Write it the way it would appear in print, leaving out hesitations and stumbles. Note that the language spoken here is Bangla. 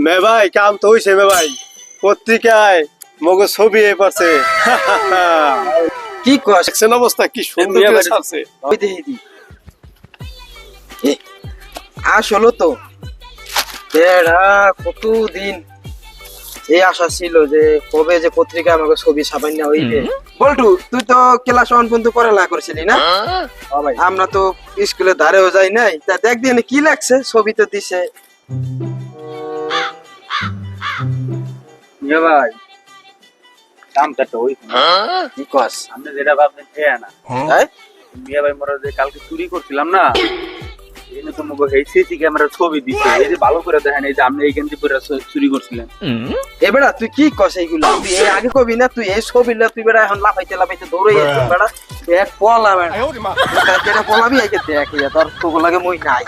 মে ভাই কাম তো হইছে মে ভাই পত্রিকায় মগো ছবি এ পারছে কি কস দেখছেন অবস্থা কি সুন্দর করে ছাড়ছে ওই দেখি দি আসলো তো এরা কতদিন এই আশা ছিল যে কবে যে পত্রিকা আমাকে ছবি ছাপাই না হইবে। বল্টু তুই তো ক্লাস 1 পর্যন্ত পড়ালেখা করছিলি না? আমরা তো স্কুলে ধারেও যাই নাই, তা দেখ দিয়ে কি লাগছে, ছবি তো দিছে। ভাই কামটা তো ওই কি কস? আপনি যেটা ভাবছেন খেয়ে না তাই মিয়া ভাই মোরা যে কালকে চুরি করছিলাম না, এনে তো মগো এই সিসি ক্যামেরার ছবি দিছে, এই যে ভালো করে দেখেন এই যে আপনি এইখান থেকে পুরো চুরি করছিলেন। এবারে তুই কি কস এইগুলো? তুই এই আগে কবি না, তুই এই ছবি না, তুই বেড়া এখন লাফাইতে লাফাইতে দৌড়ে যাচ্ছিস বেড়া। দেখ পলা বেড়া, যেটা পলাবি একে দেখ, তোর তো লাগে মই নাই।